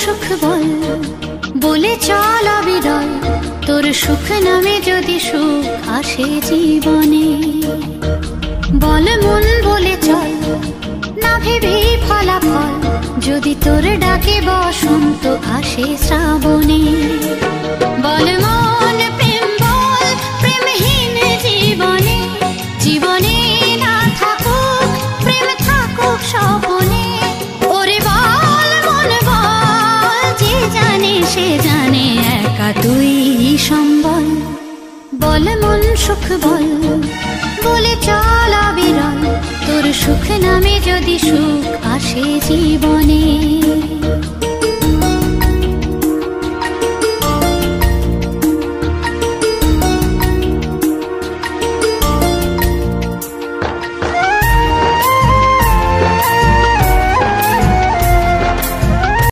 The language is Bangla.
সুখ বল, বলে চল অবিরল, তোর সুখ নামে যদি সুখ আসে জীবনে। বল মন বলে চল, না ভেবে ফলাফল, যদি তোর ডাকে বসন্ত আসে শ্রাবণে। বল মন প্রেম বল, প্রেমহীন জীবনে, জীবনে না থাকুক প্রেম, থাকুক স্বপনে। ওরে বল মন বল, যে জানে সে জানে, একা তুই সম্বল। বল মন সুখ বল, বলে চল অবিরল, তোর সুখ নামে যদি সুখ আসে জীবনে।